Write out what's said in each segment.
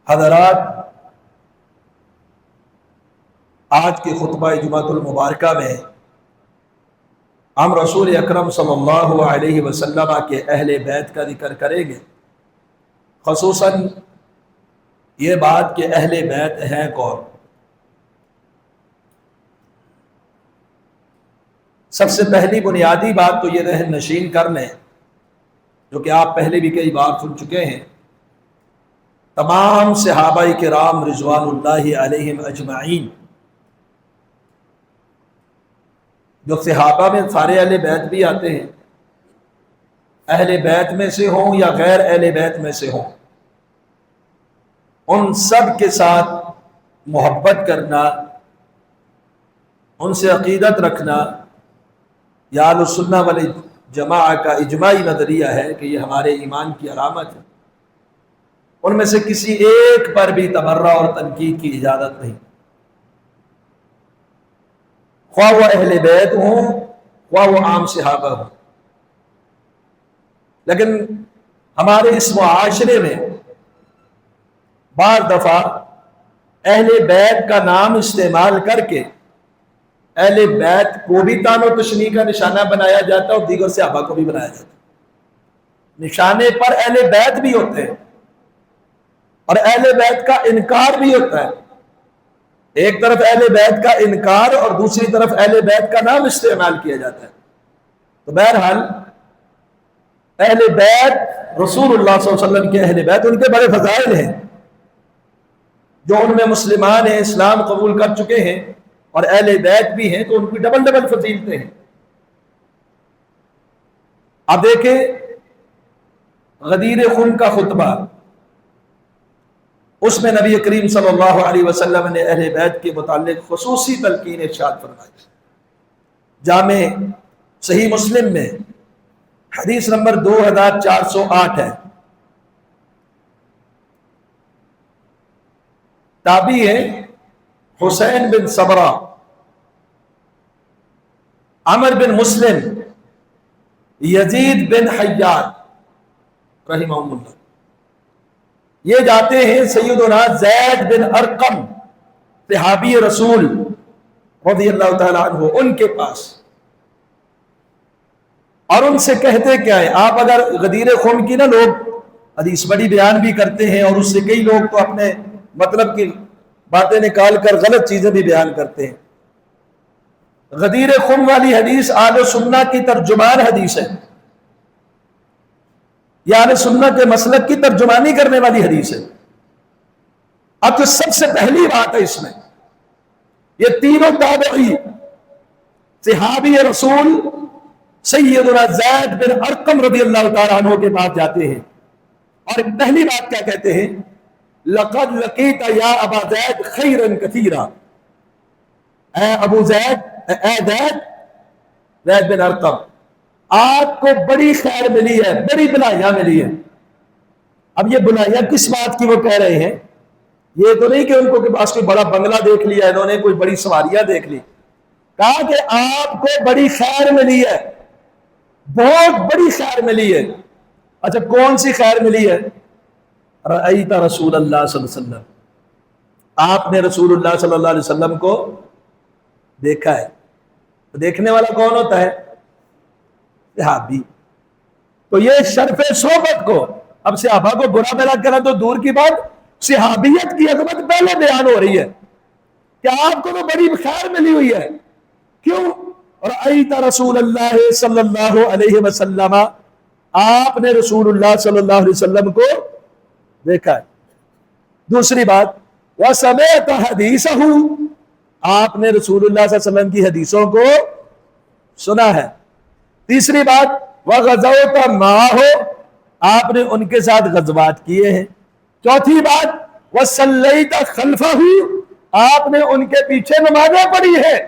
حضرات، آج کے خطبہ جمعۃ المبارکہ میں ہم رسول اکرم صلی اللہ علیہ وسلم کے اہل بیت کا ذکر کریں گے، خصوصاً یہ بات کہ اہل بیت ہیں کون۔ سب سے پہلی بنیادی بات تو یہ ذہن نشین کر لیں، جو کہ آپ پہلے بھی کئی بار سن چکے ہیں، تمام صحابہ کرام رضوان اللہ علیہم اجمعین، جو صحابہ میں سارے اہل بیت بھی آتے ہیں، اہل بیت میں سے ہوں یا غیر اہل بیت میں سے ہوں، ان سب کے ساتھ محبت کرنا، ان سے عقیدت رکھنا، یہ اہل السنہ والجماعہ کا اجماعی نظریہ ہے کہ یہ ہمارے ایمان کی علامت ہے۔ ان میں سے کسی ایک پر بھی تبرہ اور تنقید کی اجازت نہیں، خواہ وہ اہل بیت ہوں خواہ وہ عام صحابہ ہوں۔ لیکن ہمارے اس معاشرے میں بعض دفعہ اہل بیت کا نام استعمال کر کے اہل بیت کو بھی طعن و تشنیع کا نشانہ بنایا جاتا ہے اور دیگر صحابہ کو بھی بنایا جاتا ہے۔ نشانے پر اہل بیت بھی ہوتے ہیں اور اہل بیت کا انکار بھی ہوتا ہے۔ ایک طرف اہل بیت کا انکار اور دوسری طرف اہل بیت کا نام استعمال کیا جاتا ہے۔ تو بہرحال اہل بیت رسول اللہ صلی اللہ علیہ وسلم کے اہل بیت، ان کے بڑے فضائل ہیں، جو ان میں مسلمان ہیں، اسلام قبول کر چکے ہیں اور اہل بیت بھی ہیں، تو ان کی ڈبل ڈبل فضیلتیں ہیں۔ اب دیکھیں غدیر خم کا خطبہ، اس میں نبی کریم صلی اللہ علیہ وسلم نے اہل بیت کے متعلق خصوصی تلقین ارشاد فرمائی۔ جامع صحیح مسلم میں حدیث نمبر 2408 ہے۔ تابعی ہے حسین بن صبرہ، عمر بن مسلم، یزید بن حیاد رحمہ اللہ۔ یہ جاتے ہیں سیدنا زید بن ارقم صحابی رسول رضی اللہ تعالیٰ عنہ ان کے پاس، اور ان سے کہتے کیا ہے؟ آپ اگر غدیر خم کی نا لوگ حدیث بڑی بیان بھی کرتے ہیں اور اس سے کئی لوگ تو اپنے مطلب کی باتیں نکال کر غلط چیزیں بھی بیان کرتے ہیں۔ غدیر خم والی حدیث اہل سنہ کی ترجمان حدیث ہے، یہ اہل سنہ کے مسلک کی ترجمانی کرنے والی حدیث ہے۔ اب تو سب سے پہلی بات ہے اس میں، یہ تینوں تابعی صحابی رسول سیدنا زید بن ارقم رضی اللہ تعالیٰ عنہ کے پاس جاتے ہیں اور پہلی بات کیا کہتے ہیں؟ لقد لقیت یا ابا زید خیرا کثیرا، اے ابو زید، اے زید بن ارقم، آپ کو بڑی خیر ملی ہے، بڑی بلائیاں ملی ہے۔ اب یہ بلائیاں کس بات کی وہ کہہ رہے ہیں؟ یہ تو نہیں کہ ان کو کے پاس کوئی بڑا بنگلہ دیکھ لیا، انہوں نے کوئی بڑی سواریاں دیکھ لی، کہا کہ آپ کو بڑی خیر ملی ہے، بہت بڑی خیر ملی ہے۔ اچھا کون سی خیر ملی ہے؟ رأیت رسول اللہ صلی اللہ علیہ وسلم، آپ نے رسول اللہ صلی اللہ علیہ وسلم کو دیکھا ہے۔ دیکھنے والا کون ہوتا ہے؟ صحابی۔ تو یہ شرف صحبت کو، اب صحابہ کو برا بھلا کرنا تو دور کی بات، صحابیت کی عظمت پہلے بیان ہو رہی ہے کہ آپ کو تو بڑی خیر ملی ہوئی ہے۔ کیوں؟ رأیت رسول اللہ صلی اللہ علیہ وسلم، آپ نے رسول اللہ صلی اللہ علیہ وسلم کو دیکھا ہے۔ دوسری بات وسمعت حدیثہ، آپ نے رسول اللہ صلی اللہ علیہ وسلم کی حدیثوں کو سنا ہے۔ تیسری بات وغزوت معہ، آپ نے ان کے ساتھ غزوات کیے ہیں۔ چوتھی بات وصلیت خلفہ، آپ نے ان کے پیچھے نمازیں پڑھی ہیں۔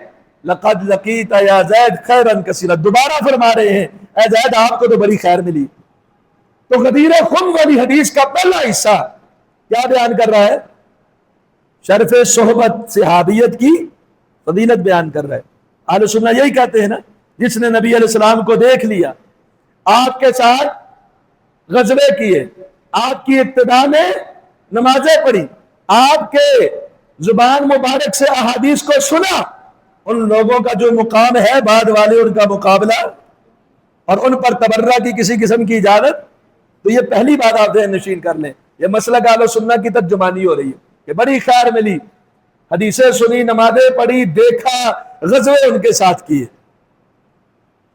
لقد لقیت یا زید خیرا کثیرا، دوبارہ فرما رہے ہیں اے زید آپ کو تو بڑی خیر ملی۔ تو غدیر خم والی حدیث کا پہلا حصہ کیا بیان کر رہا ہے؟ شرف صحبت، صحابیت کی فضیلت بیان کر رہا ہے۔ اہل سنہ یہی کہتے ہیں نا، جس نے نبی علیہ السلام کو دیکھ لیا، آپ کے ساتھ غزوے کیے، آپ کی ابتدا میں نمازیں پڑھی، آپ کے زبان مبارک سے احادیث کو سنا، ان لوگوں کا جو مقام ہے بعد والے ان کا مقابلہ اور ان پر تبرہ کی کسی قسم کی اجازت، تو یہ پہلی بات آپ ذہن نشین کر لیں۔ یہ مسلک اہل سنت کی ترجمانی ہو رہی ہے کہ بڑی خیر ملی، حدیثیں سنی، نمازیں پڑھی، دیکھا، غزوے ان کے ساتھ کیے،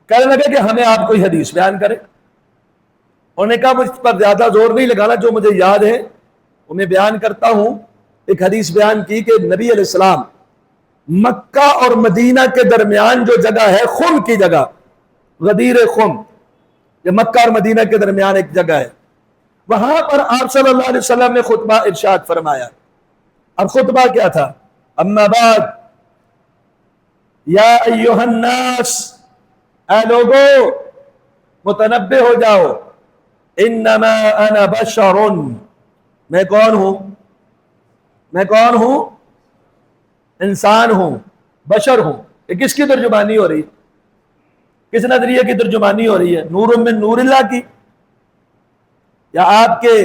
کہنے لگے کہ ہمیں آپ کوئی حدیث بیان کرے۔ انہوں نے کہا مجھ پر زیادہ زور نہیں لگانا، جو مجھے یاد ہے وہ میں بیان کرتا ہوں۔ ایک حدیث بیان کی کہ نبی علیہ السلام مکہ اور مدینہ کے درمیان جو جگہ ہے، خم کی جگہ، غدیر خم، یہ مکہ اور مدینہ کے درمیان ایک جگہ ہے، وہاں پر آپ صلی اللہ علیہ وسلم نے خطبہ ارشاد فرمایا۔ اب خطبہ کیا تھا؟ اما بعد یا ایھا الناس، اے لوگو متنبہ ہو جاؤ، انما انا بشر، میں کون ہوں؟ میں کون ہوں؟ انسان ہوں، بشر ہوں۔ یہ کس کی ترجمانی ہو رہی ہے؟ کس نظریے کی ترجمانی ہو رہی ہے؟ نور من نور اللہ کی، یا آپ کے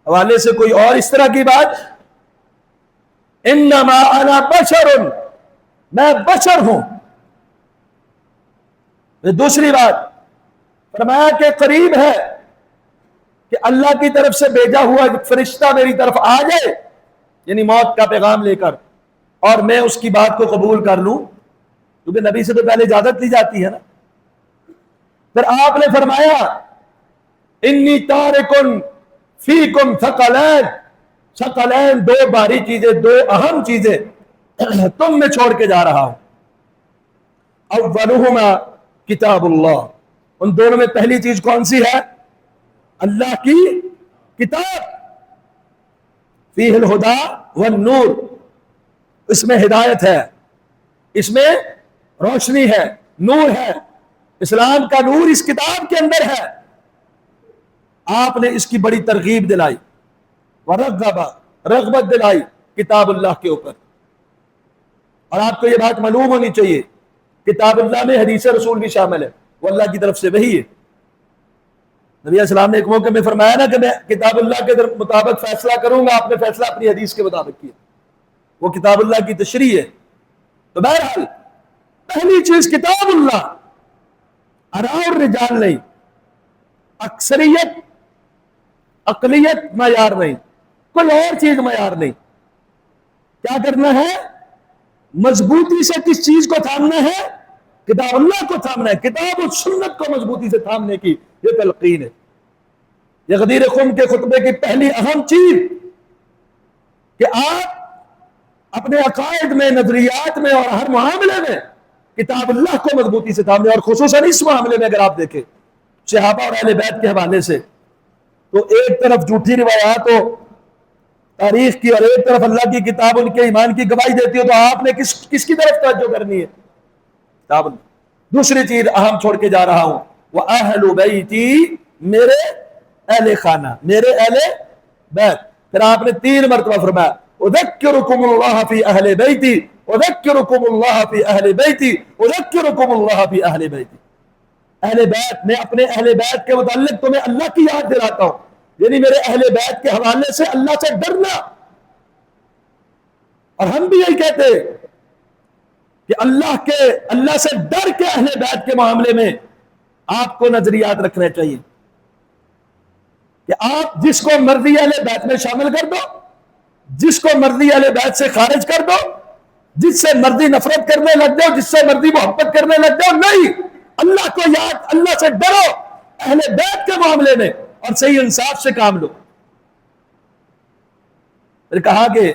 حوالے سے کوئی اور اس طرح کی بات؟ انما انا بشر، میں بشر ہوں۔ دوسری بات فرمایا کہ قریب ہے کہ اللہ کی طرف سے بھیجا ہوا ایک فرشتہ میری طرف آ جائے، یعنی موت کا پیغام لے کر، اور میں اس کی بات کو قبول کر لوں، کیونکہ نبی سے تو پہلے اجازت لی جاتی ہے نا۔ پھر آپ نے فرمایا انی تارکن فیکم ثقلین، ثقلین، دو بھاری چیزیں، دو اہم چیزیں تم میں چھوڑ کے جا رہا ہوں۔ اولہما کتاب اللہ، ان دونوں میں پہلی چیز کون سی ہے؟ اللہ کی کتاب، فیہ الہدی والنور، اس میں ہدایت ہے، اس میں روشنی ہے، نور ہے، اسلام کا نور اس کتاب کے اندر ہے۔ آپ نے اس کی بڑی ترغیب دلائی، رغبت دلائی کتاب اللہ کے اوپر۔ اور آپ کو یہ بات معلوم ہونی چاہیے، کتاب اللہ میں حدیث رسول بھی شامل ہے، وہ اللہ کی طرف سے وحی ہے۔ نبی علیہ السلام نے ایک موقع میں فرمایا نا کہ میں کتاب اللہ کے مطابق فیصلہ کروں گا، آپ نے فیصلہ اپنی حدیث کے مطابق کیا، وہ کتاب اللہ کی تشریح ہے۔ تو بہرحال پہلی چیز کتاب اللہ، آراء اور رجال نہیں، اکثریت اقلیت معیار نہیں، کوئی اور چیز معیار نہیں۔ کیا کرنا ہے؟ مضبوطی سے کس چیز کو تھامنا ہے؟ کتاب اللہ کو تھامنا ہے، کتاب و سنت کو مضبوطی سے تھامنے کی یہ تلقین ہے۔ یہ غدیر خم کے خطبے کی پہلی اہم چیز کہ آپ اپنے عقائد میں، نظریات میں اور ہر معاملے میں کتاب اللہ کو مضبوطی سے تھامنے، اور خصوصاً اس معاملے میں اگر آپ دیکھیں صحابہ اور اہل بیت کے حوالے سے، تو ایک طرف جھوٹی روایات ہو تاریخ کی اور ایک طرف اللہ کی کتاب ان کے ایمان کی گواہی دیتی ہو، تو آپ نے کس کی طرف توجہ کرنی ہے؟ کتاب اللہ۔ دوسری چیز اہم چھوڑ کے جا رہا ہوں، وَأَهْلُ بَيْتِي، میرے اہل خانہ، میرے اہل بیت۔ پھر آپ نے 3 مرتبہ فرمایا اذکرکم اللہ فی اہل بیتی، اذکرکم اللہ فی اہل بیتی، اذکرکم اللہ فی اہل بیتی۔ اہل بیت، میں اپنے اہل بیت کے متعلق تمہیں اللہ کی یاد دلاتا ہوں، یعنی میرے اہل بیت کے حوالے سے اللہ سے ڈرنا۔ اور ہم بھی یہی کہتے ہیں کہ اللہ سے ڈر کے اہل بیت کے معاملے میں آپ کو نظریات رکھنے چاہیے کہ آپ جس کو مرضی اہل بیت میں شامل کر دو، جس کو مرضی اہل بیت سے خارج کر دو، جس سے مرضی نفرت کرنے لگ جاؤ، جس سے مرضی محبت کرنے لگ جاؤ، نہیں، اللہ کو یاد، اللہ سے ڈرو اہل بیت کے معاملے میں اور صحیح انصاف سے کام لو۔ پھر کہا کہ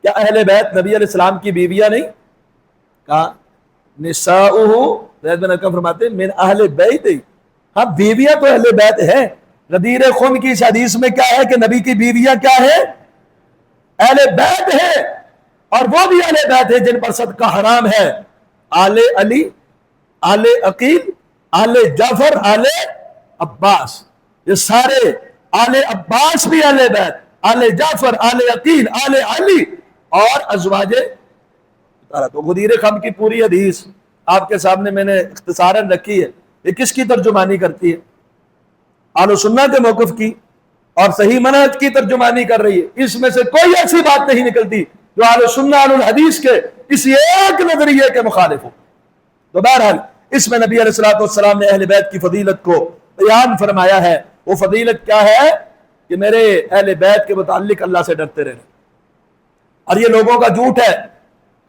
کیا اہل بیت نبی علیہ السلام کی بیویاں نہیں؟ کہا نساؤہ، زید بن ارقم فرماتے ہیں من اہل بیت، ہاں بیویاں تو اہل بیت ہے۔ غدیر خم کی اس حدیث میں کیا ہے کہ نبی کی بیویاں کیا ہے؟ اہل بیت ہے، اور وہ بھی اہل بیت ہے جن پر صدقہ حرام ہے، آل علی، آل عقیل، آل جعفر، آل عباس، یہ سارے، آل عباس بھی اہل بیت، آل جعفر، آل عقیل، آل علی اور ازواج۔ تو غدیر خم کی پوری حدیث آپ کے سامنے میں نے اختصاراً رکھی ہے، یہ کس کی ترجمانی کرتی ہے؟ اہل سنت کے موقف کی، اور صحیح منہج کی ترجمانی کر رہی ہے. اس میں سے کوئی ایسی بات نہیں نکلتی جو اہل سنہ اہل الحدیث کے کسی ایک نظریے کے مخالف ہو. تو بہرحال اس میں نبی علیہ الصلوۃ والسلام نے اہل بیت کی فضیلت کو بیان فرمایا ہے. وہ فضیلت کیا ہے کہ میرے اہل بیت کے متعلق اللہ سے ڈرتے رہنا. اور یہ لوگوں کا جھوٹ ہے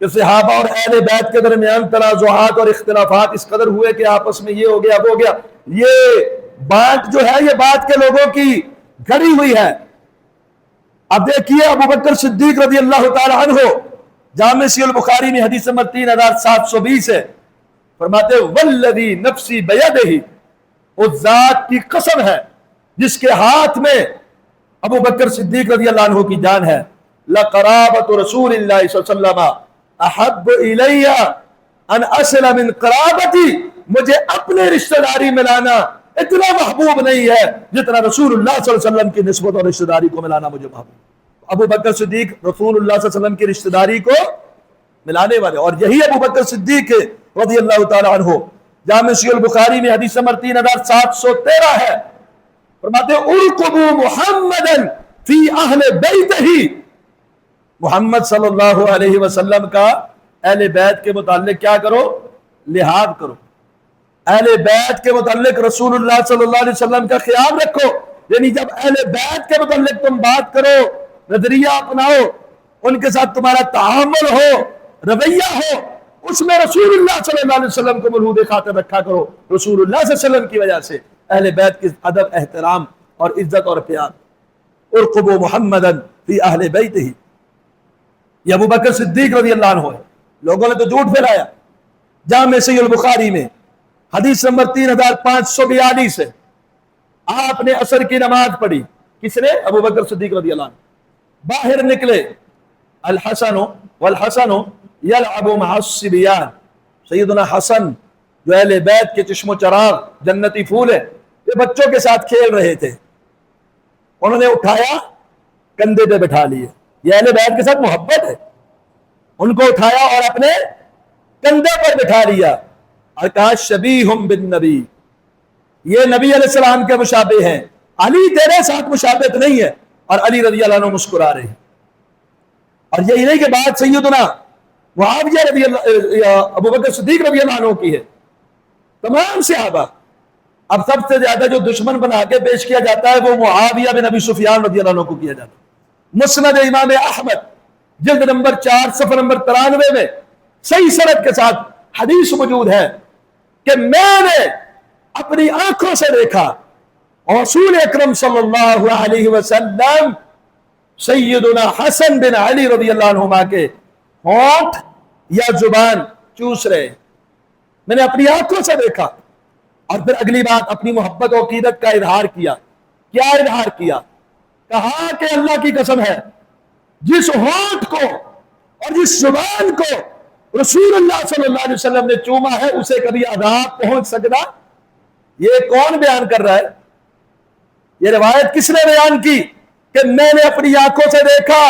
کہ صحابہ اور اہل بیت کے درمیان تنازعات اور اختلافات اس قدر ہوئے کہ آپس میں یہ ہو گیا وہ ہو گیا. یہ بات جو ہے یہ بات کے لوگوں کی گھڑی ہوئی ہے. اب دیکھیے ابو بکر صدیق رضی اللہ تعالی عنہ جامع صحیح البخاری میں حدیث نمبر 3720 ہے. فرماتے والذی نفسی بیدہ، اس ذات کی قسم ہے جس کے ہاتھ میں ابو بکر صدیق رضی اللہ عنہ کی جان ہے، لقرابۃ رسول اللہ صلی اللہ علیہ وسلم احب الی ان اصل من قرابتی، مجھے اپنے رشتہ داری ملانا اتنا محبوب نہیں ہے جتنا رسول اللہ صلی اللہ علیہ وسلم کی نسبت اور رشتہ داری کو ملانا مجھے محبوب. ابو بکر صدیق رسول اللہ صلی اللہ علیہ وسلم کی رشتہ داری کو ملانے والے. اور یہی ابو بکر صدیق رضی اللہ تعالی عنہ جامع صحیح البخاری میں حدیث نمبر 3713 ہے. فرماتے ارقبوا محمدا فی اہل بیتہ، محمد صلی اللہ علیہ وسلم کا اہل بیت کے متعلق کیا کرو؟ لحاظ کرو. اہل بیت کے متعلق رسول اللہ صلی اللہ علیہ وسلم کا خیال رکھو. یعنی جب اہل بیت کے متعلق تم بات کرو، نظریہ اپناؤ، ان کے ساتھ تمہارا تعامل ہو، رویہ ہو، اس میں رسول اللہ صلی اللہ علیہ وسلم کو ملحوظ خاطر رکھا کرو. رسول اللہ صلی اللہ علیہ وسلم کی وجہ سے اہل بیت کی ادب، احترام اور عزت اور پیار. ارقبوا محمدا فی اہل بیتہ، یہ ابو بکر صدیق رضی اللہ عنہ ہے. لوگوں نے تو جھوٹ پھیلایا. جامع صحیح البخاری میں حدیث نمبر 3542 ہے. آپ نے عصر کی نماز پڑھی. کس نے؟ ابو بکر صدیق رضی اللہ عنہ. باہر نکلے، الحسن والحسن یلعب مع الصبیان، سیدنا حسن جو اہل بیت کے چشم و چراغ جنتی پھول ہے، یہ بچوں کے ساتھ کھیل رہے تھے. انہوں نے اٹھایا، کندھے پہ بٹھا لیے. یہ اہل بیت کے ساتھ محبت ہے. ان کو اٹھایا اور اپنے کندھے پر بٹھا لیا اور کہا شبیہ بالنبی، یہ نبی علیہ السلام کے مشابہ ہیں. علی تیرے ساتھ مشابہت نہیں ہے. اور علی رضی اللہ عنہ مسکرا رہے ہیں. اور یہی نہیں کہ بات سیدنا معاویہ رضی اللہ، ابو بکر صدیق رضی اللہ عنہ کی ہے. تمام صحابہ. اب سب سے زیادہ جو دشمن بنا کے پیش کیا جاتا ہے وہ معاویہ بن ابی سفیان رضی اللہ عنہ کو کیا جاتا ہے. مسند امام احمد جلد نمبر 4 صفحہ نمبر 93 میں صحیح سند کے ساتھ حدیث موجود ہے کہ میں نے اپنی آنکھوں سے دیکھا رسول اکرم صلی اللہ علیہ وسلم سیدنا حسن بن علی رضی اللہ عنہما کے ہونٹ یا زبان چوس رہے. میں نے اپنی آنکھوں سے دیکھا. اور پھر اگلی بات، اپنی محبت و عقیدت کا اظہار کیا. کیا اظہار کیا؟ کہا کہ اللہ کی قسم ہے جس ہونٹ کو اور جس زبان کو رسول اللہ صلی اللہ علیہ وسلم نے چوما ہے اسے کبھی عذاب پہنچ سکتا؟ یہ کون بیان کر رہا ہے؟ یہ روایت کس نے بیان کی کہ میں نے اپنی آنکھوں سے دیکھا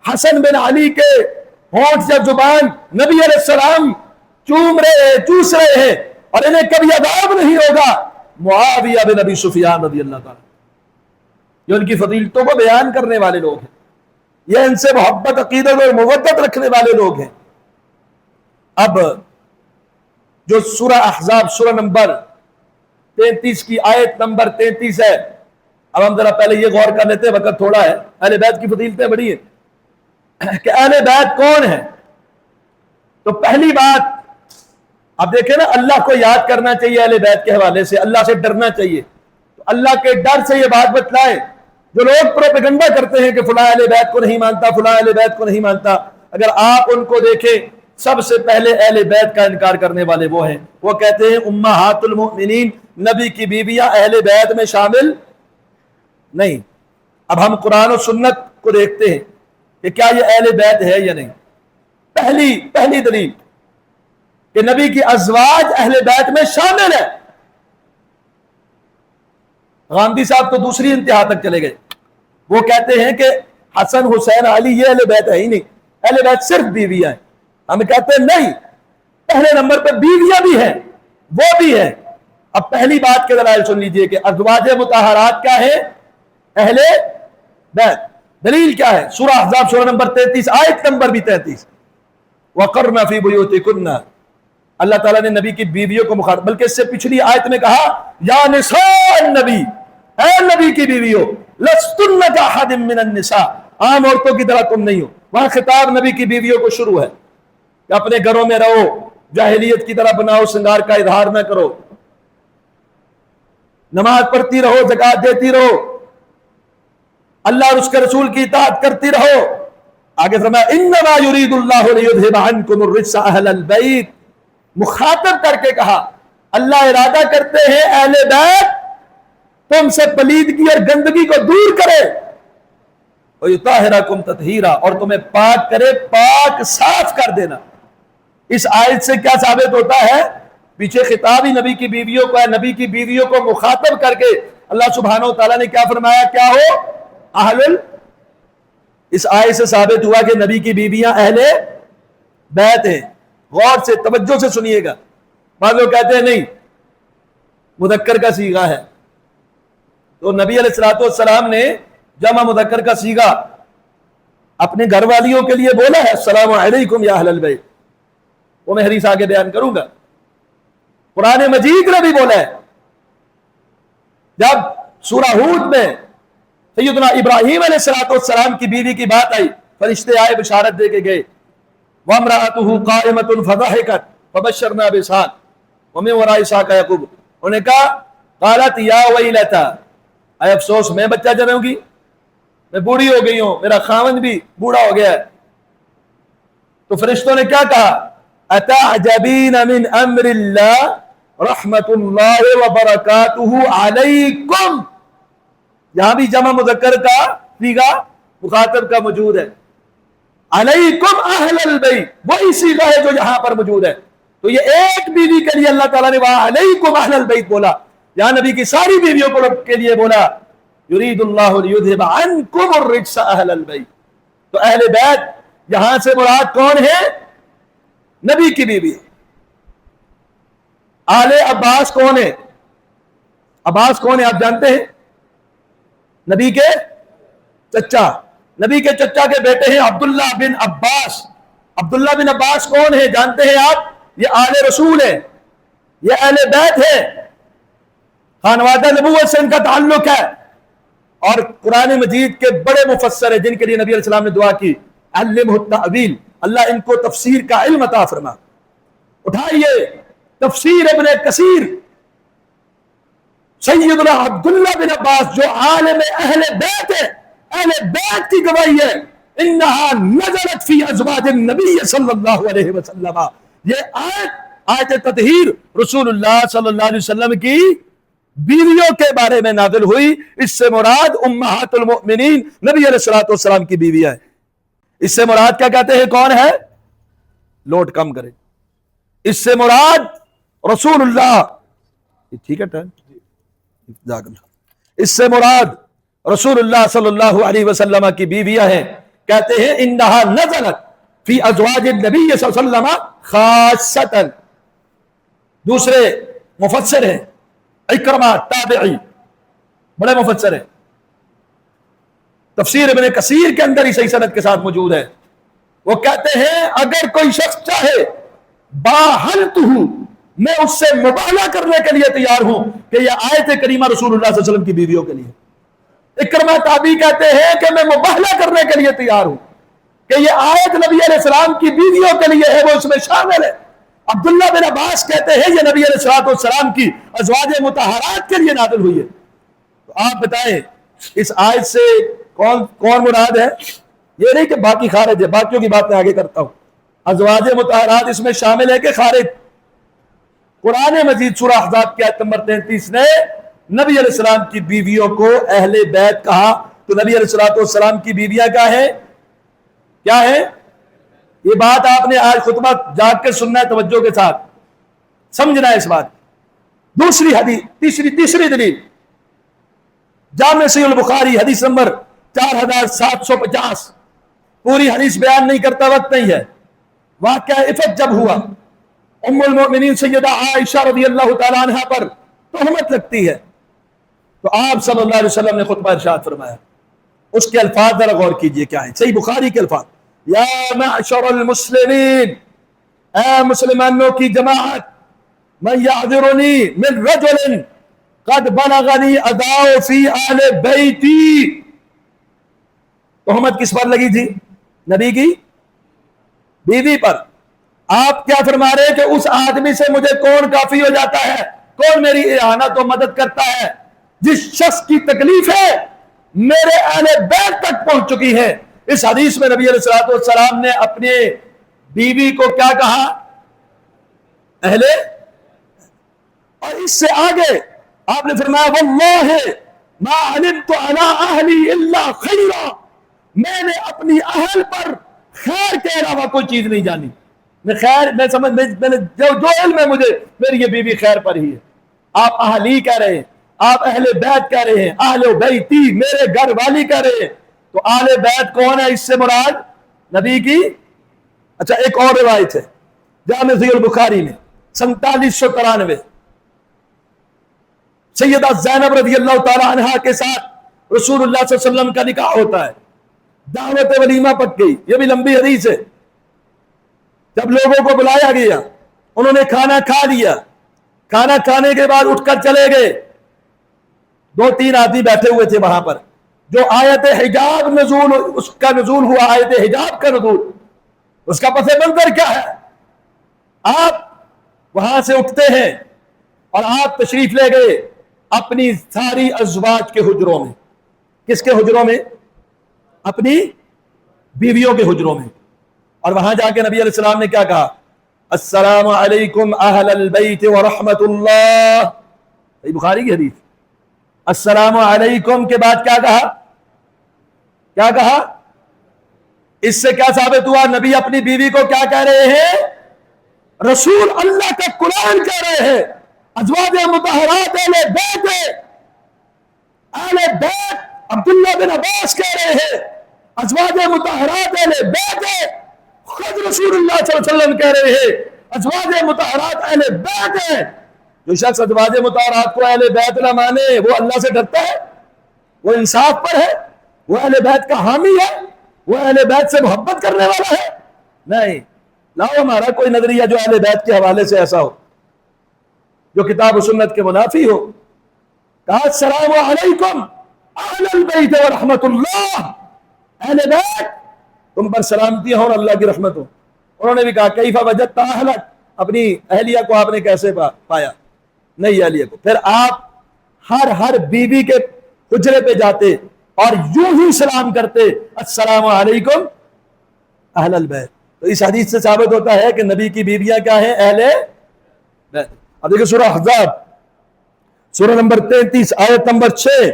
حسن بن علی کے ہونٹ یا زبان نبی علیہ السلام چوم رہے، چوس رہے ہیں، اور انہیں کبھی عذاب نہیں ہوگا. معاویہ بن ابی سفیان رضی اللہ تعالی، یہ ان کی فضیلتوں کو بیان کرنے والے لوگ ہیں. یہ ان سے محبت، عقیدت اور مودت رکھنے والے لوگ ہیں. اب جو سورہ احزاب سورہ نمبر 33 کی آیت نمبر 33 ہے، اب ہم ذرا پہلے یہ غور کر لیتے ہیں، وقت تھوڑا ہے. اہل بیت کی فضیلتیں بڑی ہیں کہ اہل بیت کون ہیں. تو پہلی بات اب دیکھیں نا، اللہ کو یاد کرنا چاہیے اہل بیت کے حوالے سے، اللہ سے ڈرنا چاہیے. تو اللہ کے ڈر سے یہ بات بتلائیں. جو لوگ پروپیگنڈا کرتے ہیں کہ فلاں اہل بیت کو نہیں مانتا، فلاں اہل بیت کو نہیں مانتا، اگر آپ ان کو دیکھیں سب سے پہلے اہل بیت کا انکار کرنے والے وہ ہیں. وہ کہتے ہیں امہات المؤمنین، نبی کی بیویاں اہل بیت میں شامل نہیں. اب ہم قرآن و سنت کو دیکھتے ہیں کہ کیا یہ اہل بیت ہے یا نہیں. پہلی دلیل کہ نبی کی ازواج اہل بیت میں شامل ہے. غامدی صاحب تو دوسری انتہا تک چلے گئے. وہ کہتے ہیں کہ حسن، حسین، علی یہ اہل بیت ہے ہی نہیں، اہل بیت صرف بیویاں ہیں. ہم کہتے ہیں نہیں، پہلے نمبر پہ بیویاں بھی ہیں، وہ بھی ہیں. اب پہلی بات کے دلائل سن لیجئے کہ ازواج مطہرات کیا ہے؟ اہل بیت. دلیل کیا ہے؟ سورہ احزاب سورہ نمبر 33 آیت نمبر بھی 33. وَقَرْنَ فِي بُيُوتِكُنَّ. اللہ تعالیٰ نے نبی کی بیویوں کو مخاطب، بلکہ اس سے پچھلی آیت میں کہا یا نساء النبی، اے نبی کی بیویوں، لستن کاحد من النساء، عام عورتوں کی طرح تم نہیں ہو. وہاں خطاب نبی کی بیویوں کو شروع ہے کہ اپنے گھروں میں رہو، جاہلیت کی طرح بناؤ سنگار کا اظہار نہ کرو، نماز پڑھتی رہو، زکات دیتی رہو، اللہ اور اس کے رسول کی اطاعت کرتی رہو. آگے فرمایا انما یرید اللہ لیذھب عنکم الرجس اہل البیت. مخاطب کر کے کہا اللہ ارادہ کرتے ہیں اہل بیت تم سے پلیدگی اور گندگی کو دور کرے، وَيُطَهِّرَكُمْ تَطْهِيرًا، اور تمہیں پاک کرے، پاک صاف کر دینا. اس آیت سے کیا ثابت ہوتا ہے؟ پیچھے خطاب ہی نبی کی بیویوں کو ہے، نبی کی بیویوں کو مخاطب کر کے اللہ سبحانہ و تعالیٰ نے کیا فرمایا؟ کیا ہو؟ اہل. اس آیت سے ثابت ہوا کہ نبی کی بیویاں اہل بیت ہیں. غور سے توجہ سے سنیے گا. بعض لوگ کہتے ہیں نہیں مذکر کا صیغہ ہے، تو نبی علیہ الصلوۃ والسلام نے جمع مذکر کا صیغہ اپنے گھر والیوں کے لیے بولا ہے السلام علیکم یا اہل البیت. وہ میں حدیث آگے بیان کروں گا. قرآن مجید نے بھی بولا ہے. جب سورہ ہود میں سیدنا ابراہیم علیہ الصلوۃ والسلام کی بیوی کی بات آئی، فرشتے آئے بشارت دے کے گئے، وَامْرَأَتُهُ قَائِمَةٌ فَضَحِكَتْ فَبَشَّرْنَا بِإِسْحَاقَ وَمِن وَرَاءِ إِسْحَاقَ يَعْقُوبَ. انہوں نے کہا قالت یا ویلتا، اے افسوس میں بچہ جنوں گی، میں بوڑھی ہو گئی ہوں، میرا خاوند بھی بوڑھا ہو گیا ہے. تو فرشتوں نے کیا کہا؟ اتعجبین من امر اللہ رحمت اللہ وبرکاتہ علیکم. یہاں بھی جمع مذکر کا صیغہ مخاطب کا موجود ہے. علیکم اہل البیت وہی صیغہ ہے جو یہاں پر موجود ہے. تو یہ ایک بیوی کے لیے اللہ تعالیٰ نے وہاں علیکم اہل البیت بولا، یہاں نبی کی ساری بیویوں کے لیے بولا یرید اللہ لیذھب عنکم الرجس اہل البیت. تو اہل بیت یہاں سے مراد کون ہے؟ نبی کی بیوی. آل عباس کون ہے؟ عباس کون ہے آپ جانتے ہیں؟ نبی کے چچا. نبی کے چچا کے بیٹے ہیں عبداللہ بن عباس. عبداللہ بن عباس کون ہے جانتے ہیں آپ؟ یہ آل رسول ہے، یہ اہل بیت ہے، خانوادہ نبوت سے ان کا تعلق ہے، اور قرآن مجید کے بڑے مفسر ہیں جن کے لیے نبی علیہ السلام نے دعا کی علمہ التأویل، اللہ ان کو تفسیر کا علم عطا فرما. اٹھائیے تفسیر ابن کثیر، سیدنا عبداللہ بن عباس جو عالم اہل بیت ہے، اہل بیت کی گواہی ہے انہا نزلت فی ازواج النبی صلی اللہ علیہ وسلم. یہ آیت تطہیر رسول اللہ صلی اللہ علیہ وسلم کی بیویوں کے بارے میں نازل ہوئی. اس سے مراد امہات المؤمنین نبی علیہ الصلوۃ والسلام کی بیویاں ہیں. اس سے مراد کیا کہتے ہیں؟ کون ہے؟ لوٹ کم کرے. اس سے مراد رسول اللہ، ٹھیک ہے ٹائم، اس سے مراد رسول اللہ صلی اللہ علیہ وسلم کی بیویاں ہیں. کہتے ہیں انہا نزلت فی ازواج النبی صلی اللہ علیہ وسلم خاصتا. دوسرے مفسر ہیں اکرمہ تابعی، بڑے مفسر ہیں، تفسیر ابن کثیر کے اندر ہی صحیح سند کے ساتھ موجود ہے. وہ کہتے ہیں اگر کوئی شخص چاہے باہلتہ، میں اس سے مباہلہ کرنے کے لیے تیار ہوں کہ یہ آیت کریمہ رسول اللہ صلی اللہ علیہ وسلم کی بیویوں کے لیے. اکرمہ تابعی کہتے ہیں کہ میں مباہلہ کرنے کے لیے تیار ہوں کہ یہ آیت نبی علیہ السلام کی بیویوں کے لیے ہے، وہ اس میں شامل ہے. عبداللہ بن عباس کہتے ہیں یہ نبی علیہ الصلوۃ والسلام کی ازواج مطہرات کے لیے نازل ہوئی ہے. تو آپ بتائیں اس آیت سے کون مراد ہے؟ یہ نہیں کہ باقی خارج ہے، باقیوں کی بات میں آگے کرتا ہوں. ازواج مطہرات اس میں شامل ہے کہ خارج؟ قرآن مجید سورہ احزاب کی آیت نمبر 33 نے نبی علیہ السلام کی بیویوں کو اہل بیت کہا. تو نبی علیہ الصلوۃ والسلام کی بیویاں کیا ہیں؟ کیا ہے؟ یہ بات آپ نے آج خطبہ جاگ کے سننا ہے، توجہ کے ساتھ سمجھنا ہے اس بات. دوسری حدیث، تیسری دلیل جامع صحیح البخاری حدیث نمبر 4750. پوری حدیث بیان نہیں کرتا، وقت نہیں ہے. واقعہ افت جب ہوا، ام المؤمنین سیدہ عائشہ رضی اللہ تعالی عنہ پر تہمت لگتی ہے تو آپ صلی اللہ علیہ وسلم نے خطبہ ارشاد فرمایا، اس کے الفاظ ذرا غور کیجئے کیا ہیں، صحیح بخاری کے الفاظ، یا معشر المسلمین، اے مسلمانوں کی جماعت، من یعذرنی من رجل قد بلغنی اداؤ فی آل بیتی، تہمت کس پر لگی تھی؟ نبی کی بیوی پر۔ آپ کیا فرما رہے ہیں کہ اس آدمی سے مجھے کون کافی ہو جاتا ہے، کون میری اعانت و مدد کرتا ہے، جس شخص کی تکلیف ہے میرے اہل بیت تک پہنچ چکی ہے۔ اس حدیث میں نبی علیہ السلام نے اپنے بیوی کو کیا کہا؟ اہل۔ اور اس سے آگے آپ نے فرمایا واللہ ما علمت علی اہلی الا خیرا، میں نے اپنی اہل پر خیر کے علاوہ کوئی چیز نہیں جانی، میں نے جو علم ہے مجھے، میری یہ بیوی خیر پر ہی ہے۔ آپ اہلی کہہ رہے ہیں، آپ اہل بیت کہہ رہے ہیں، اہل بیتی میرے گھر والی کہہ رہے ہیں، تو اہل بیت کون ہے اس سے مراد؟ نبی کی۔ اچھا ایک اور روایت ہے جامع صحیح البخاری میں 4793، سیدہ زینب رضی اللہ تعالی عنہا کے ساتھ رسول اللہ صلی اللہ علیہ وسلم کا نکاح ہوتا ہے، دعوت ولیمہ پک گئی، یہ بھی لمبی حدیث ہے۔ جب لوگوں کو بلایا گیا، انہوں نے کھانا کھا لیا، کھانا کھانے کے بعد اٹھ کر چلے گئے، 2-3 آدمی بیٹھے ہوئے تھے وہاں پر، جو آیت حجاب نزول، اس کا نزول ہوا، آیت حجاب کا نزول، اس کا پس منظر کیا ہے؟ آپ وہاں سے اٹھتے ہیں اور آپ تشریف لے گئے اپنی ساری ازواج کے حجروں میں۔ کس کے حجروں میں؟ اپنی بیویوں کے حجروں میں۔ اور وہاں جا کے نبی علیہ السلام نے کیا کہا؟ السلام علیکم اہل البیت ورحمت اللہ، صحیح بخاری کی حدیث۔ السلام علیکم کے بعد کیا کہا؟ کیا کہا؟ اس سے کیا ثابت ہوا؟ نبی اپنی بیوی کو کیا کہہ رہے ہیں؟ رسول اللہ کا قرآن کہہ رہے ہیں، ازواج مطہرات اہل بیت، اہل بیت عبداللہ بن عباس کہہ رہے ہیں ازواج مطہرات اہل بیت، خود رسول اللہ صلی اللہ علیہ وسلم کہہ رہے ہیں ازواج مطہرات اہل بیت ہیں۔ جو شخص ازواج مطہرات کو اہل بیت نہ مانے وہ اللہ سے ڈرتا ہے؟ وہ انصاف پر ہے؟ وہ اہل بیت کا حامی ہے؟ وہ اہل بیت سے محبت کرنے والا ہے؟ نہیں، لاؤ ہمارا کوئی نظریہ جو اہل بیت کے حوالے سے ایسا ہو، جو کتاب و سنت کے منافی ہو۔ کہا السلام علیکم اہل البیت ورحمت اللہ، اہل بیت تم پر سلامتی ہو اور اللہ کی رحمت ہو۔ انہوں نے بھی کہا کیف وجدت اہلک، اپنی اہلیہ کو آپ نے کیسے پایا؟ نہیں اہلیہ کو۔ پھر آپ ہر بیوی کے حجرے پہ جاتے اور یوں ہی سلام کرتے السلام علیکم اہل البیت۔ تو اس حدیث سے ثابت ہوتا ہے کہ نبی کی بیویاں کیا ہیں؟ اہل بیت۔ اب دیکھیں سورہ احزاب سورہ نمبر 33 آیت نمبر 6،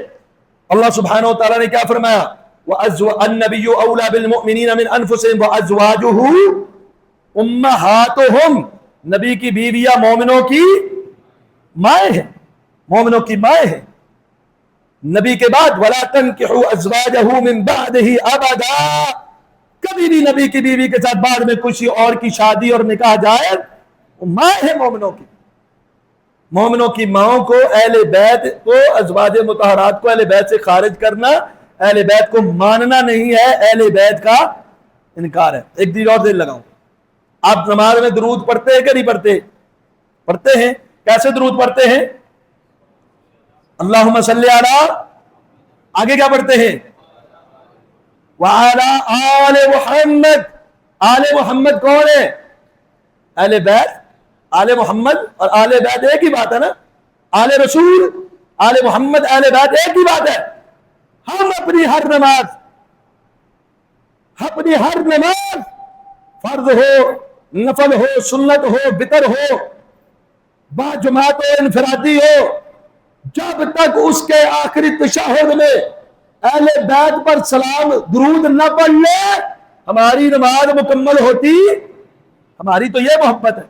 اللہ سبحانہ و تعالیٰ نے کیا فرمایا؟ النبی اولی بالمؤمنین من انفسہم وازواجہ امہاتہم، نبی کی بیویاں مومنوں کی مائیں ہیں، مومنوں کی مائیں ہیں۔ نبی کے بعد ولا تنکحوا ازواجہ من بعدہ ابدا، کبھی بھی نبی کی بیوی کے ساتھ بعد میں کسی اور کی شادی اور نکاح جائز، وہ مائیں ہیں مومنوں کی۔ مومنوں کی ماؤں کو، اہل بیت کو، ازواج مطہرات کو اہل بیت سے خارج کرنا اہل بیت کو ماننا نہیں ہے، اہل بیت کا انکار ہے۔ ایک چیز اور دل لگاؤں، آپ نماز میں درود پڑھتے ہیں کہ نہیں پڑھتے؟ پڑھتے ہیں۔ کیسے درود پڑھتے ہیں؟ اللہم صلی علی، آگے کیا پڑھتے ہیں؟ وعلی آل محمد، آل محمد کون ہے؟ اہل بیت۔ آل محمد اور آل بیت ایک ہی بات ہے نا، آل رسول، آل محمد، اہل بیت ایک ہی بات ہے۔ ہم اپنی ہر نماز فرض ہو، نفل ہو، سنت ہو، وتر ہو، با جماعت ہو، انفرادی ہو، جب تک اس کے آخری تشہد میں اہل بیت پر سلام درود نہ پڑھ لے ہماری نماز مکمل ہوتی؟ ہماری تو یہ محبت ہے،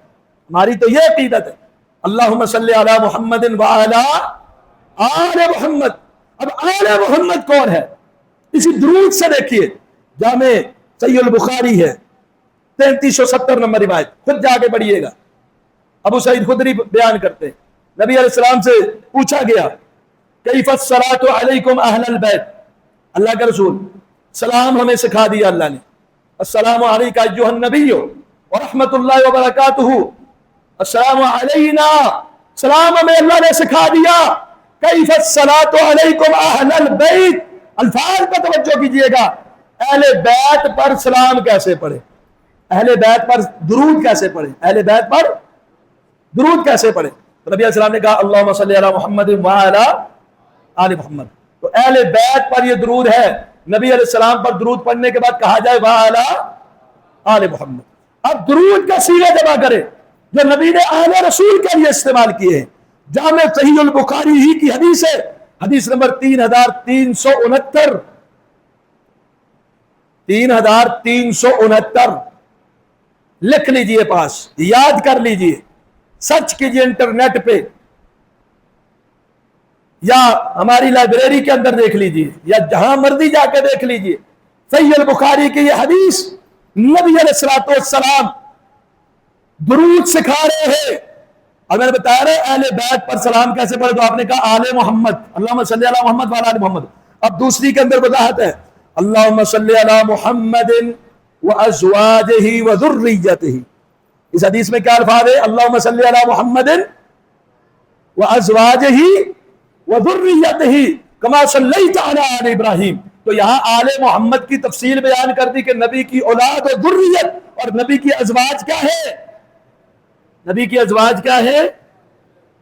ہماری تو یہ عقیدت ہے۔ اللہم صلی علی محمد وعلی آل محمد۔ اب آل محمد کون ہے؟ اسی درود سے دیکھیے، جامع صحیح البخاری ہے 3370 نمبر روایت، خود جا کے پڑھیے گا۔ ابو سعید خدری بیان کرتے ہیں، نبی علیہ السلام سے پوچھا گیا کیف الصلاۃ علیکم اہل البیت، اللہ کے رسول سلام ہمیں سکھا دیا اللہ نے، السلام علیکم ایھا النبی ورحمۃ اللہ وبرکاتہ، السلام علینا، سلام ہمیں اللہ نے سکھا دیا، کیف الصلاۃ علیکم اہل البیت، الفاظ پر توجہ کیجئے گا، اہل بیت پر سلام کیسے پڑھے، اہل بیت پر درود کیسے پڑھے، اہل بیت پر درود کیسے پڑھے؟ تو نبی علیہ السلام نے کہا اللہم صلی علی محمد وعلی آل محمد، تو اہل بیت پر یہ درود ہے، نبی علیہ السلام پر درود پڑھنے کے بعد کہا جائے وعلی آل محمد۔ اب درود کا صیغہ جمع کرے جو نبی نے آل رسول کے لیے استعمال کیے ہیں، جامع صحیح البخاری ہی کی حدیث ہے، حدیث نمبر 3369، 3369 لکھ لیجئے، پاس یاد کر لیجئے، سرچ کیجئے انٹرنیٹ پہ یا ہماری لائبریری کے اندر دیکھ لیجئے یا جہاں مرضی جا کے دیکھ لیجئے، صحیح البخاری کی یہ حدیث نبی علیہ السلام درود سکھا رہے ہیں، اور میں نے بتایا رہے اہل بیت پر سلام کیسے پڑھے، تو آپ نے کہا آل محمد، اللہم صلی علی محمد وعلی آل محمد۔ اب دوسری کے اندر وضاحت ہے، اللہم صلی علی محمد وازواجہ وذریتہ، اس حدیث میں کیا الفاظ ہے؟ اللہم صلی علی محمد وازواجہ وذریتہ کما صلیت علی آل ابراہیم، تو یہاں آل محمد کی تفصیل بیان کر دی کہ نبی کی اولاد اور ذریت، اور نبی کی ازواج کیا ہے؟ نبی کی ازواج کیا ہے؟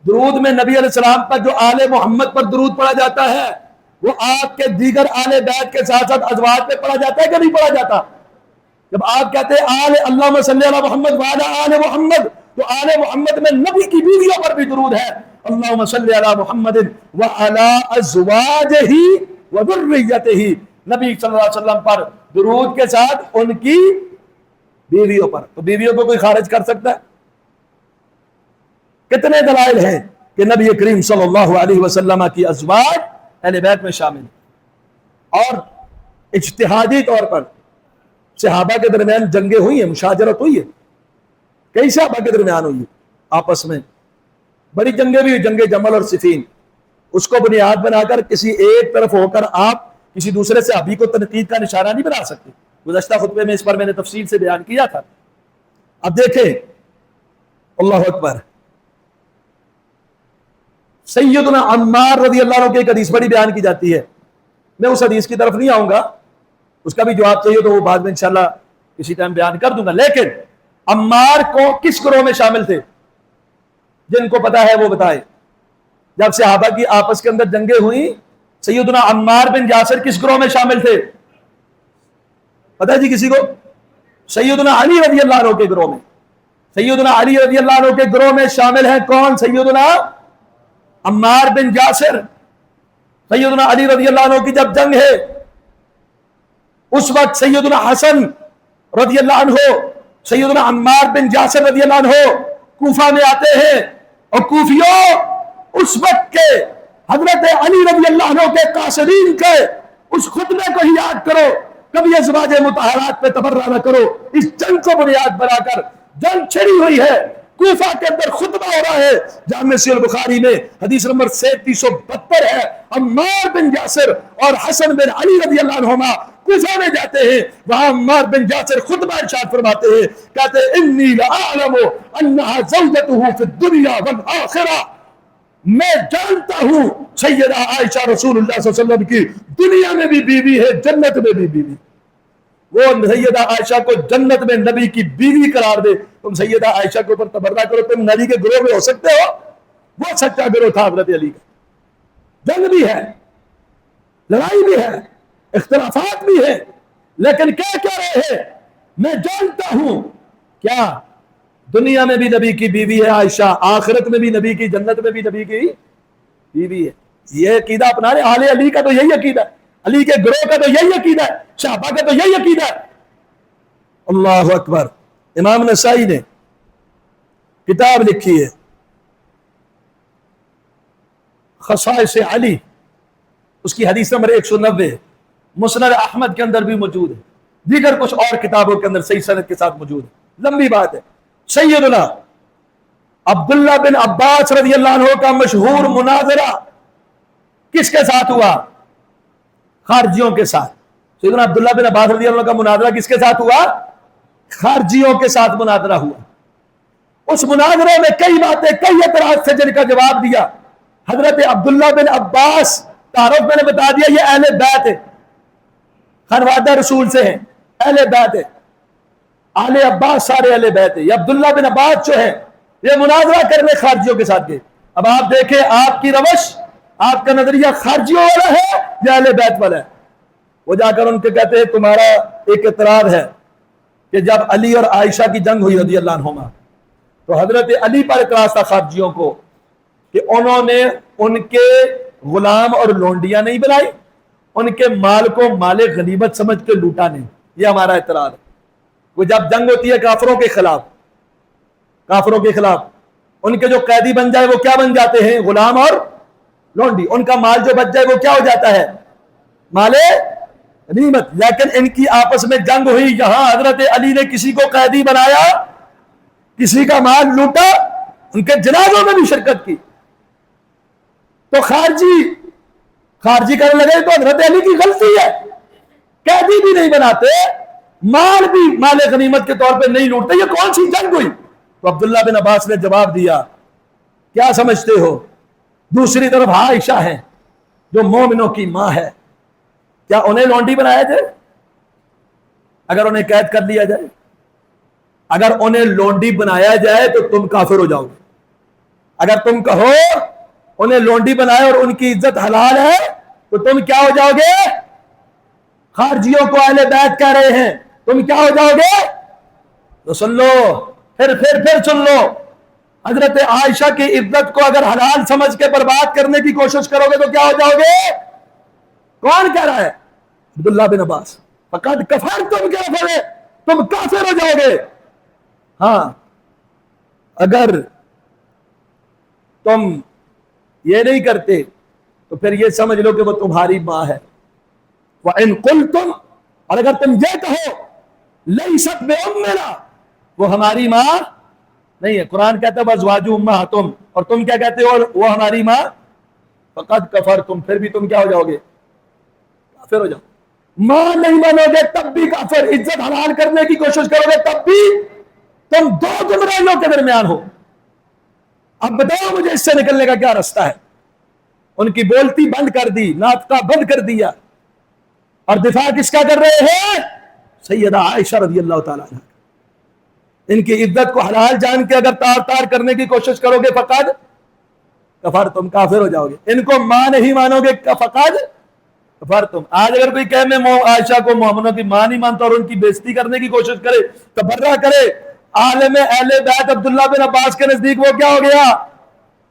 درود میں نبی علیہ السلام پر جو آل محمد پر درود پڑھا جاتا ہے وہ آپ کے دیگر آل بیت کے ساتھ ساتھ ازواج پہ پڑھا جاتا ہے کہ نہیں پڑھا جاتا؟ جب آپ کہتے ہیں اللہم صلی علی محمد وعلی آل محمد، تو آل محمد میں نبی کی بیویوں پر بھی درود ہے، اللہم صلی علی محمد وعلی ازواجہ وذریتہ، نبی صلی اللہ علیہ وسلم پر درود کے ساتھ ان کی بیویوں پر، تو بیویوں کو کوئی خارج کر سکتا ہے؟ کتنے دلائل ہیں کہ نبی کریم صلی اللہ علیہ وسلم کی ازواج اہل بیت میں شامل ہیں، اور اجتہادی طور پر صحابہ کے درمیان جنگیں ہوئی ہیں، مشاجرت ہوئی ہے، کئی صحابہ کے درمیان ہوئی ہے آپس میں، بڑی جنگیں بھی ہوئی، جنگ جمل اور صفین، اس کو بنیاد بنا کر کسی ایک طرف ہو کر آپ کسی دوسرے صحابی کو تنقید کا نشانہ نہیں بنا سکتے، گزشتہ خطبے میں اس پر میں نے تفصیل سے بیان کیا تھا۔ اب دیکھیں، اللہ اکبر، سیدنا عمار رضی اللہ عنہ کی ایک حدیث بڑی بیان کی جاتی ہے، میں اس حدیث کی طرف نہیں آؤں گا، اس کا بھی جواب چاہیے تو وہ بعد میں انشاءاللہ کسی ٹائم بیان کر دوں گا، لیکن عمار کو کس گروہ میں شامل تھے؟ جن کو پتا ہے وہ بتائے۔ جب صحابہ کی آپس کے اندر جنگیں ہوئیں، سیدنا عمار بن یاسر کس گروہ میں شامل تھے؟ پتا جی کسی کو؟ سیدنا علی رضی اللہ عنہ کے گروہ میں، سیدنا علی رضی اللہ عنہ کے گروہ میں شامل ہیں کون؟ سیدنا عمار بن یاسر۔ سیدنا علی رضی اللہ عنہ کی جب جنگ ہے اس وقت سیدنا حسن رضی اللہ عنہ، سیدنا عمار بن یاسر رضی اللہ عنہ کوفہ میں آتے ہیں، اور کوفیوں اس وقت کے حضرت علی رضی اللہ عنہ کے قاصدین کے اس خطبے کو ہی یاد کرو، کبھی ازواج مطہرات پہ تبرہ نہ کرو، اس جنگ کو بنیاد بنا کر جنگ چھڑی ہوئی ہے، کوفہ کے اندر خطبہ ہو رہا ہے، جامع صحیح البخاری میں حدیث نمبر 3772 ہے، عمار بن یاسر اور حسن بن علی رضی اللہ عنہما کوفہ میں جاتے ہیں، وہاں عمار بن یاسر خطبہ ارشاد فرماتے ہیں، کہتے ہیں انی لأعلم انہا زوجته فی الدنیا والآخرہ، میں جانتا ہوں سیدہ عائشہ رسول اللہ صلی اللہ علیہ وسلم کی دنیا میں بھی بیوی ہے، جنت میں بھی بیوی، وہ سیدہ عائشہ کو جنت میں نبی کی بیوی قرار دے، تم سیدہ عائشہ کے اوپر تبرہ کرو، تم نبی کے گروہ میں ہو سکتے ہو؟ وہ سچا گروہ تھا حضرت علی کا، جنگ بھی ہے، لڑائی بھی ہے، اختلافات بھی ہے، لیکن کیا کہہ رہے ہیں؟ میں جانتا ہوں کیا دنیا میں بھی نبی کی بیوی ہے عائشہ، آخرت میں بھی نبی کی، جنت میں بھی نبی کی بیوی ہے، یہ عقیدہ اپنا رہے۔ آل علی کا تو یہی عقیدہ ہے، علی کے گروہ کا تو یہی عقیدہ ہے، صحابہ کا تو یہی عقیدہ ہے۔ اللہ اکبر۔ امام نسائی نے کتاب لکھی ہے خصائص علی، اس کی حدیث نمبر 190 مسند احمد کے اندر بھی موجود ہے، دیگر کچھ اور کتابوں کے اندر صحیح سند کے ساتھ موجود ہے، لمبی بات ہے۔ سیدنا عبداللہ بن عباس رضی اللہ عنہ کا مشہور مناظرہ کس کے ساتھ ہوا؟ خارجیوں کے ساتھ. سیدنا عبداللہ بن عباس رضی اللہ عنہ کا مناظرہ کس کے ساتھ ہوا؟ خارجیوں کے ساتھ مناظرہ ہوا. اس مناظرے میں کئی باتیں، کئی اعتراض تھے جن کا جواب دیا. حضرت عبداللہ بن عباس، تعارف میں نے بتا دیا یہ اہل بیت ہے، خانوادہ رسول سے ہیں، اہل بیت ہے، آل عباس سارے اہل بیت ہے. یہ عبداللہ بن عباس جو ہے یہ مناظرہ کرنے خارجیوں کے ساتھ گئے. اب آپ دیکھیں آپ کی روش، آپ کا نظریہ خارجیوں والا ہے یا اہل بیت والا ہے؟ وہ جا کر ان کے کہتے ہیں تمہارا ایک اعتراض ہے کہ جب علی اور عائشہ کی جنگ ہوئی رضی اللہ عنہما تو حضرت علی پر اعتراض تھا خارجیوں کو کہ انہوں نے ان کے غلام اور لونڈیاں نہیں بنائی، ان کے مال کو مال غنیمت سمجھ کے لوٹا نہیں. یہ ہمارا اعتراض ہے. وہ جب جنگ ہوتی ہے کافروں کے خلاف، کافروں کے خلاف، ان کے جو قیدی بن جائے وہ کیا بن جاتے ہیں؟ غلام اور لونڈی. ان کا مال جو بچ جائے وہ کیا ہو جاتا ہے؟ مال غنیمت. لیکن ان کی آپس میں جنگ ہوئی، یہاں حضرت علی نے کسی کو قیدی بنایا، کسی کا مال لوٹا، ان کے جنازوں میں بھی شرکت کی. تو خارجی کرنے لگے تو حضرت علی کی غلطی ہے، قیدی بھی نہیں بناتے، مال بھی مال غنیمت کے طور پہ نہیں لوٹتے، یہ کون سی جنگ ہوئی؟ تو عبداللہ بن عباس نے جواب دیا کیا سمجھتے ہو؟ دوسری طرف عائشہ ہے جو مومنوں کی ماں ہے، کیا انہیں لونڈی بنایا جائے؟ اگر انہیں قید کر لیا جائے، اگر انہیں لونڈی بنایا جائے تو تم کافر ہو جاؤ گے. اگر تم کہو انہیں لونڈی بنائے اور ان کی عزت حلال ہے تو تم کیا ہو جاؤ گے؟ خارجیوں کو اہل بیت کہہ رہے ہیں، تم کیا ہو جاؤ گے؟ تو سن لو، پھر سن لو، حضرت عائشہ کی عزت کو اگر حلال سمجھ کے برباد کرنے کی کوشش کرو گے تو کیا ہو جاؤ گے؟ کون کہہ رہا ہے؟ عبداللہ بن عباس. فقد کفرتم کافر، تم کافر ہو جاؤ گے. ہاں اگر تم یہ نہیں کرتے تو پھر یہ سمجھ لو کہ وہ تمہاری ماں ہے. وَإِن قُلْتُمْ، اور اگر تم یہ کہو لَيْسَتْ بِأُمِّنَا، وہ ہماری ماں نہیں ہے. قرآن کہتا ہے وَأَزْوَاجُهُ أُمَّهَاتُهُمْ، اور تم کیا کہتے ہو وہ ہماری ماں؟ فَقَدْ كَفَرْتُمْ، پھر بھی تم کیا ہو جاؤ گے؟ کافر ہو جاؤ. ماں نہیں مانو گے تب بھی کافر، عزت حلال کرنے کی کوشش کرو گے تب بھی تم دو گمراہیوں کے درمیان ہو. اب بتاؤ مجھے اس سے نکلنے کا کیا راستہ ہے؟ ان کی بولتی بند کر دی، ناطقہ بند کر دیا، اور دفاع کس کا کر رہے ہیں؟ سیدہ عائشہ رضی اللہ تعالیٰ عنہ. ان کی عزت کو حلال جان کے اگر تار تار کرنے کی کوشش کرو گے فقد کفر، تم کافر ہو جاؤ گے. ان کو ماں نہیں مانو گے فقد کفر تم. آج اگر کوئی کہے میں عائشہ کو مومنوں کی ماں نہیں مانتا اور ان کی بےزتی کرنے کی کوشش کرے، تبرہ کرے، عالم اہل بیت عبداللہ بن عباس کے نزدیک وہ کیا ہو گیا؟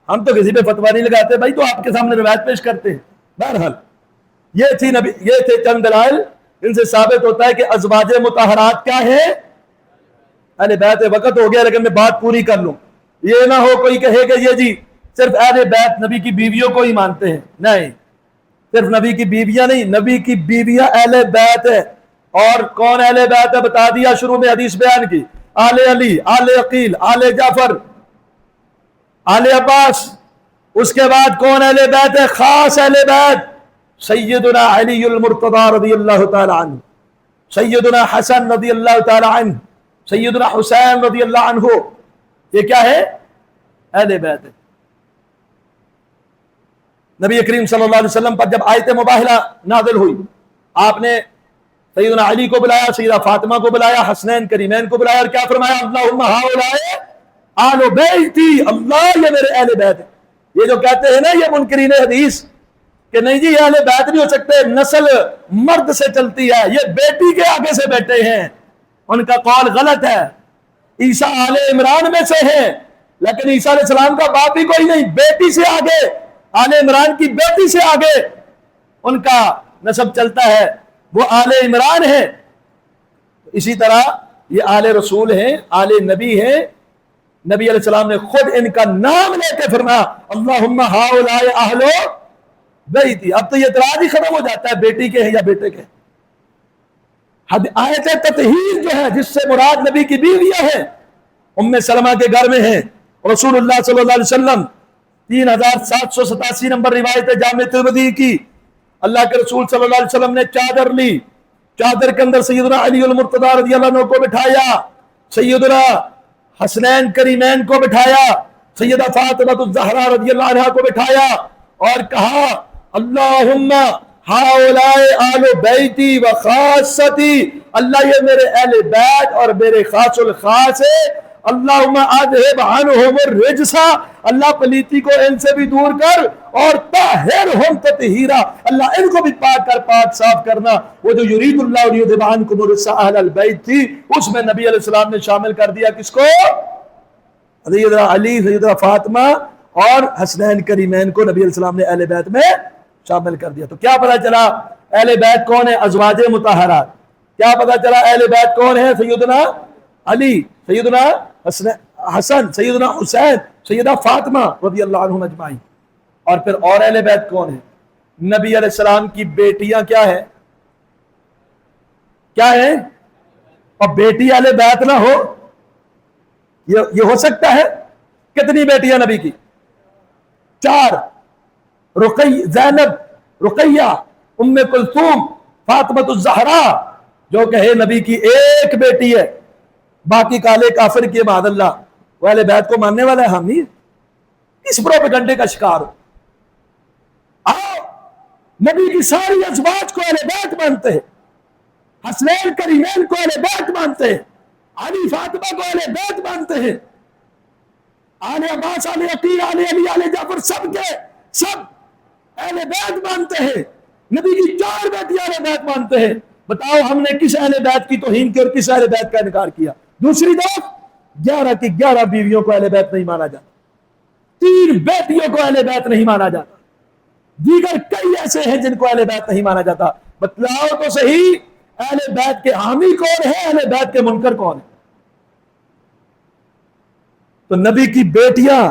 ہم تو کسی پہ فتویٰ نہیں لگاتے بھائی، تو آپ کے سامنے روایت پیش کرتے ہیں. بہرحال یہ تھے چند دلائل، ان سے ثابت ہوتا ہے کہ ازواج مطہرات کیا ہے؟ اہل بیت. وقت ہو گیا لیکن میں بات پوری کر لوں. یہ نہ ہو کوئی کہے کہ یہ جی صرف اہل بیت نبی کی بیویوں کو ہی مانتے ہیں. نہیں، صرف نبی کی بیویاں نہیں، نبی کی بیویاں اہل بیت ہے. اور کون اہل بیت ہے بتا دیا شروع میں حدیث بیان کی، آل علی، آل عقیل، آل جعفر، آل عباس. اس کے بعد کون اہل بیت ہے؟ خاص اہل بیت سیدنا علی المرتضی رضی اللہ تعالی عنہ، سیدنا حسن رضی اللہ تعالی عنہ، سیدنا حسین رضی اللہ عنہ. یہ کیا ہے؟ اہل بیت ہے. نبی کریم صلی اللہ علیہ وسلم پر جب آیت مباہلہ نازل ہوئی، آپ نے سیدنا علی کو بلایا، سیدہ فاطمہ کو بلایا، حسنین کریمین کو بلایا، اور کیا فرمایا؟ اللہم ہؤلاء آل بیتی، اللہ یہ میرے اہل بیت ہے. یہ جو کہتے ہیں نا یہ منکرین حدیث کہ نہیں جی یہ اہل بیت نہیں ہو سکتے، نسل مرد سے چلتی ہے، یہ بیٹی کے آگے سے بیٹے ہیں، ان کا قول غلط ہے. عیسیٰ آل عمران میں سے ہیں لیکن عیسیٰ علیہ السلام کا باپ بھی کوئی نہیں، بیٹی سے آگے، آل عمران کی بیٹی سے آگے ان کا نسب چلتا ہے، وہ آل عمران ہے. اسی طرح یہ آل رسول ہیں، آل نبی ہیں. نبی علیہ السلام نے خود ان کا نام لے کے فرمایا اللہم ہؤلاء اہل بیتی. اب تو یہ اعتراض ہی ختم ہو جاتا ہے بیٹی کے ہیں یا بیٹے کے. آیت تطہیر جو ہے جس سے مراد نبی کی بیویاں ہیں، ام سلمہ کے گھر میں ہیں، رسول اللہ صلی اللہ علیہ وسلم 3787 نمبر روایت ہے جامع ترمذی کی. اللہ کے رسول صلی اللہ علیہ وسلم نے چادر لی, چادر کے اندر سیدنا علی المرتضیٰ رضی اللہ عنہ کو بٹھایا, سیدنا حسنین کریمین کو بٹھایا, سیدہ فاطمہ الزہرا رضی اللہ عنہا کو بٹھایا اور کہا اللہم ہاؤلاء آل بیتی و خاصتی, اللہ یہ میرے اہل بیت اور میرے خاص الخاص ہے. اللہم اذہب عنہم الرجس, اللہ پلیتی کو ان سے بھی دور کر, اور طہرہم تطہیرا, اللہ ان کو بھی پاک کر, پاک صاف کرنا. وہ جو یرید اللہ لیذہب عنکم الرجس اہل البیت تھی, اس میں نبی علیہ السلام نے شامل کر دیا کس کو؟ سیدنا علی, سیدنا فاطمہ اور حسنین کریمین کو نبی علیہ السلام نے اہل بیت میں شامل کر دیا. تو کیا پتا چلا اہل بیت کون ہے؟ ازواج مطہرات. کیا پتا چلا اہل بیت کون ہے؟ سیدنا علی, سیدنا حسن, سیدنا حسین, سیدہ فاطمہ رضی اللہ عنہم اجمعین. اور پھر اور اہل بیت کون ہے؟ نبی علیہ السلام کی بیٹیاں کیا ہے؟ کیا ہے؟ اور بیٹی اہل بیت نہ ہو, یہ ہو سکتا ہے؟ کتنی بیٹیاں نبی کی؟ 4. زینب, رقیہ, ام کلثوم, فاطمہ الزہرا, جو کہ نبی کی ایک بیٹی ہے, باقی کالے کافر کیے معاذ اللہ. وہ اہل بیت کو ماننے والا ہے حامی؟ کس پروپیگنڈے کا شکار ہو؟ آؤ نبی کی ساری ازواج کو اہل بیت مانتے ہیں, حسنین کریمین کو اہل بیت مانتے ہیں, علی فاطمہ کو اہل بیت مانتے ہیں, آل عباس, آل عقیل, آل علی, آل جعفر, سب کے سب اہل بیت مانتے ہیں. نبی کی 4 بیٹیاں اہل بیت مانتے ہیں. بتاؤ ہم نے کس اہل بیت کی توہین کی اور کس اہل بیت کا انکار کیا؟ دوسری طرف 11 کی 11 بیویوں کو اہل بیت نہیں مانا جاتا, 3 بیٹیوں کو اہل بیت نہیں مانا جاتا, دیگر کئی ایسے ہیں جن کو اہل بیت نہیں مانا جاتا. بتلاؤ تو صحیح اہل بیت کے حامی کون ہے, اہل بیت کے منکر کون ہے؟ تو نبی کی بیٹیاں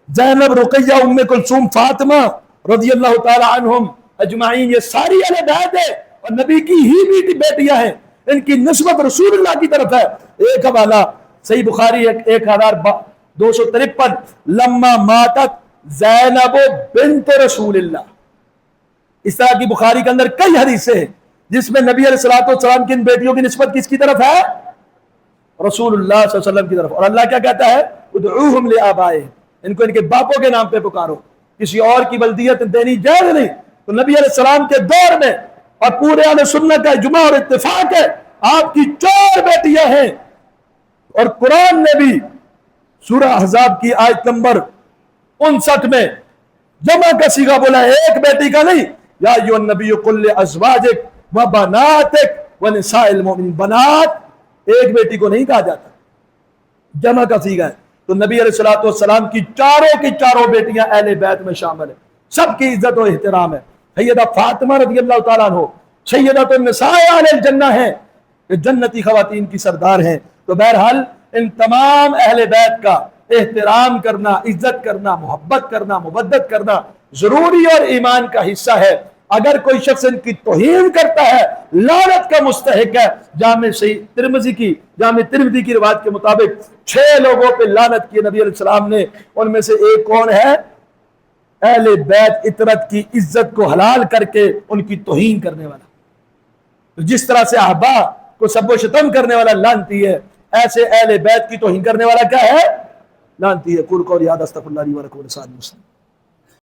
زینب, رقیہ, ام کلثوم, فاطمہ رضی اللہ تعالی عنہم اجمعین, یہ ساری اہل بیت ہے اور نبی کی ہی بیٹیاں ہیں. ان کی نسبت رسول اللہ کی طرف ہے. ایک حوالہ صحیح بخاری 1253, لما ماتت زینب بنت رسول اللہ. اس طرح کی بخاری کے اندر کئی حدیثیں ہیں جس میں نبی علیہ السلام کی ان بیٹیوں کی نسبت کس کی طرف ہے؟ رسول اللہ صلی اللہ علیہ وسلم کی طرف. اور اللہ کیا کہتا ہے؟ ادعوہم لآبائہم, ان کو ان کے باپوں کے نام پہ پکارو, کسی اور کی بلدیت دینی جائز نہیں. تو نبی علیہ السلام کے دور میں اور پورے اہل سنت کا اجماع اور اتفاق ہے, آپ کی 4 بیٹیاں ہیں. اور قرآن نے بھی سورہ احزاب کی آیت نمبر 59 میں جمع کا صیغہ بولا ہے, ایک بیٹی کا نہیں. یا ایھا النبی قل لازواجک وبناتک ونساء المؤمنین, بنات ایک بیٹی کو نہیں کہا جاتا, جمع کا صیغہ ہے. تو نبی علیہ السلام کی چاروں بیٹیاں اہل بیت میں شامل ہیں, سب کی عزت و احترام ہے. سیدہ فاطمہ رضی اللہ تعالیٰ عنہ سیدۃ النساء اہل الجنہ ہیں, کہ جنتی خواتین کی سردار ہیں. تو بہرحال ان تمام اہل بیت کا احترام کرنا, عزت کرنا, محبت کرنا, مودت کرنا ضروری اور ایمان کا حصہ ہے. اگر کوئی شخص ان کی توہین کرتا ہے لعنت کا مستحق ہے. جامع ترمذی کی روایت کے مطابق 6 لوگوں پہ لعنت کی نبی علیہ السلام نے. ان میں سے ایک کون ہے؟ اہل بیت عترت کی عزت کو حلال کر کے ان کی توہین کرنے والا. جس طرح سے صحابہ کو سب و شتم کرنے والا لعنتی ہے, ایسے اہل بیت کی توہین کرنے والا کیا ہے؟ لعنتی ہے. قل قولی ھذا استغفر اللہ لی ولکم ولسائر المسلمین.